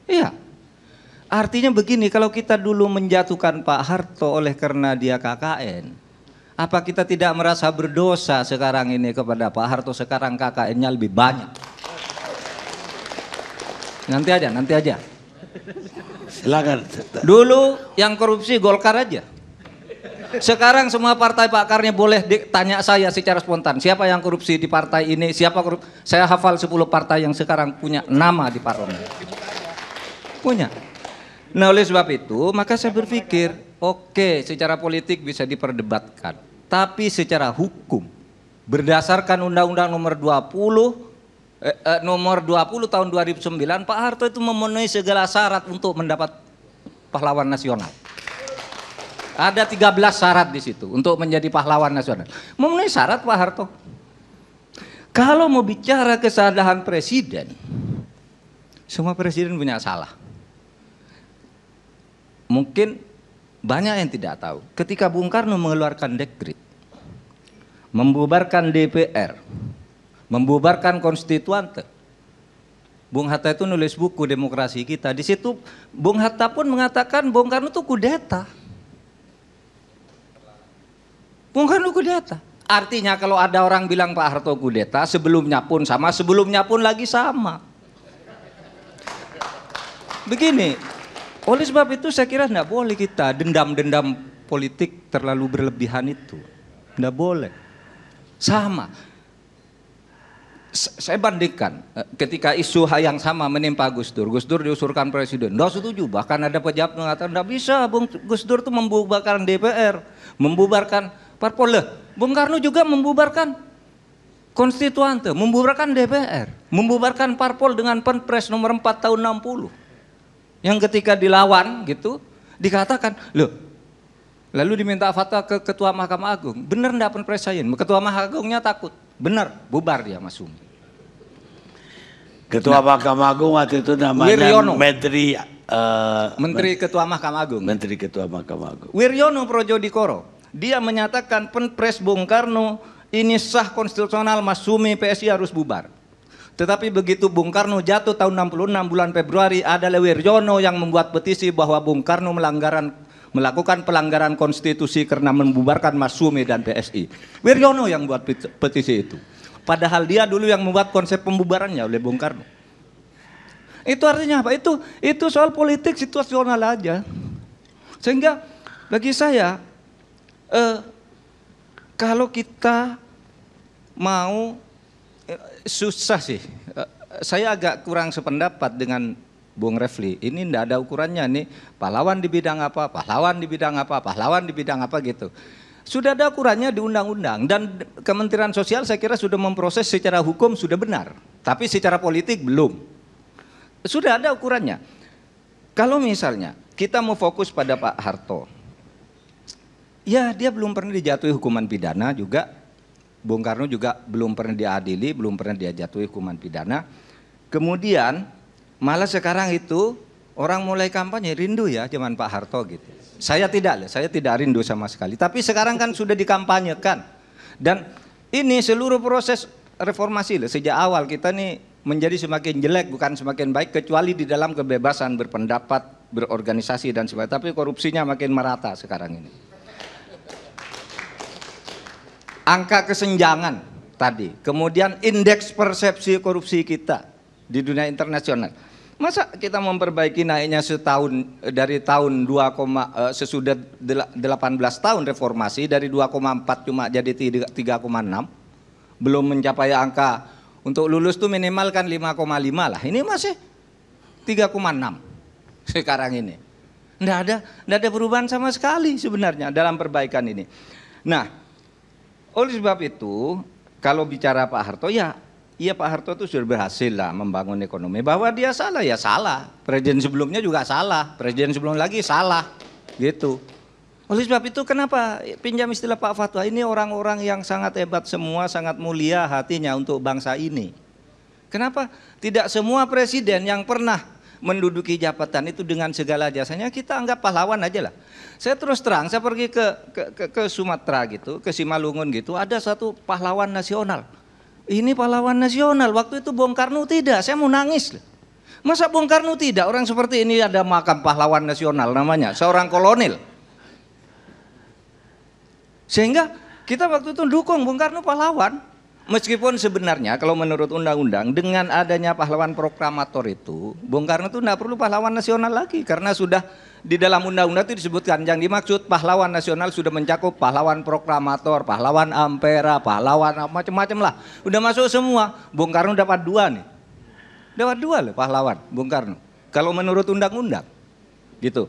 Iya. Artinya begini, kalau kita dulu menjatuhkan Pak Harto oleh karena dia KKN, apa kita tidak merasa berdosa sekarang ini kepada Pak Harto sekarang KKN-nya lebih banyak? Nanti aja. Silakan. Dulu yang korupsi Golkar aja. Sekarang semua partai pakarnya boleh tanya saya secara spontan, siapa yang korupsi di partai ini, siapa korupsi. Saya hafal 10 partai yang sekarang punya nama di parlemen. Punya. Nah oleh sebab itu maka saya berpikir oke, secara politik bisa diperdebatkan, tapi secara hukum berdasarkan Undang-Undang nomor 20 tahun 2009 Pak Harto itu memenuhi segala syarat untuk mendapat pahlawan nasional. Ada 13 syarat di situ untuk menjadi pahlawan nasional. Memenuhi syarat Pak Harto. Kalau mau bicara kesalahan presiden, semua presiden punya salah. Mungkin banyak yang tidak tahu. Ketika Bung Karno mengeluarkan dekret, membubarkan DPR, membubarkan konstituante, Bung Hatta itu nulis buku Demokrasi Kita. Di situ Bung Hatta pun mengatakan Bung Karno itu kudeta. Bung Karno kudeta. Artinya kalau ada orang bilang Pak Harto kudeta, sebelumnya pun sama, sebelumnya pun lagi sama. Begini. Oleh sebab itu saya kira tidak boleh kita dendam-dendam politik terlalu berlebihan itu. Tidak boleh. Sama. Saya bandingkan ketika isu yang sama menimpa Gus Dur. Gus Dur diusulkan presiden. Tidak setuju. Bahkan ada pejabat mengatakan tidak bisa Gus Dur itu membubarkan DPR. Membubarkan parpol. Bung Karno juga membubarkan konstituante. Membubarkan DPR. Membubarkan parpol dengan Perpres nomor 4 tahun 60. Yang ketika dilawan gitu dikatakan, loh, lalu diminta fatwa ke Ketua Mahkamah Agung, benar enggak Perpres saya? Ketua Mahkamah Agungnya takut, benar, bubar dia Mas Sumi. Ketua Mahkamah Agung waktu itu namanya Wiryono. Menteri Ketua Mahkamah Agung. Menteri Ketua Mahkamah Agung. Wiryono Projodikoro, dia menyatakan Perpres Bung Karno ini sah konstitusional, Mas Sumi PSI harus bubar. Tetapi begitu Bung Karno jatuh tahun 66 bulan Februari, ada Wiryono yang membuat petisi bahwa Bung Karno melakukan pelanggaran konstitusi karena membubarkan Mas Sumi dan PSI. Wiryono yang buat petisi itu. Padahal dia dulu yang membuat konsep pembubarannya oleh Bung Karno. Itu artinya apa? Itu soal politik situasional aja. Sehingga bagi saya kalau kita mau susah sih. Saya agak kurang sependapat dengan Bung Refli. Ini tidak ada ukurannya nih. Pahlawan di bidang apa, pahlawan di bidang apa, pahlawan di bidang apa gitu. Sudah ada ukurannya di undang-undang dan Kementerian Sosial saya kira sudah memproses secara hukum sudah benar. Tapi secara politik belum. Sudah ada ukurannya. Kalau misalnya kita mau fokus pada Pak Harto, ya dia belum pernah dijatuhi hukuman pidana juga. Bung Karno juga belum pernah diadili, belum pernah dia jatuhi hukuman pidana. Kemudian malah sekarang itu orang mulai kampanye rindu ya zaman Pak Harto gitu. Saya tidak rindu sama sekali. Tapi sekarang kan sudah dikampanyekan. Dan ini seluruh proses reformasi sejak awal kita nih menjadi semakin jelek bukan semakin baik kecuali di dalam kebebasan berpendapat, berorganisasi dan sebagainya. Tapi korupsinya makin merata sekarang ini. Angka kesenjangan tadi, kemudian indeks persepsi korupsi kita di dunia internasional. Masa kita memperbaiki naiknya setahun dari tahun sesudah 18 tahun reformasi dari 2,4 cuma jadi 3,6, belum mencapai angka untuk lulus tuh minimal kan 5,5 lah. Ini masih 3,6 sekarang ini. Nggak ada perubahan sama sekali sebenarnya dalam perbaikan ini. Nah, oleh sebab itu, kalau bicara Pak Harto, iya Pak Harto itu sudah berhasil lah membangun ekonomi. Bahwa dia salah, ya salah. Presiden sebelumnya juga salah, presiden sebelum lagi salah, gitu. Oleh sebab itu kenapa pinjam istilah Pak Fatwa, ini orang-orang yang sangat hebat semua, sangat mulia hatinya untuk bangsa ini. Kenapa tidak semua presiden yang pernah menduduki jabatan itu dengan segala jasanya kita anggap pahlawan aja lah. Saya terus terang, saya pergi ke Sumatera gitu, ke Simalungun gitu, ada satu pahlawan nasional. Ini pahlawan nasional, waktu itu Bung Karno tidak, saya mau nangis. Masa Bung Karno tidak? Orang seperti ini ada makam pahlawan nasional namanya, seorang kolonel. Sehingga kita waktu itu dukung Bung Karno pahlawan. Meskipun sebenarnya kalau menurut undang-undang dengan adanya pahlawan proklamator itu, Bung Karno itu tidak perlu pahlawan nasional lagi karena sudah di dalam undang-undang itu disebutkan yang dimaksud pahlawan nasional sudah mencakup pahlawan proklamator, pahlawan ampera, pahlawan macam-macam lah. Udah masuk semua. Bung Karno dapat 2 nih. Dapat 2 loh pahlawan Bung Karno. Kalau menurut undang-undang. Gitu.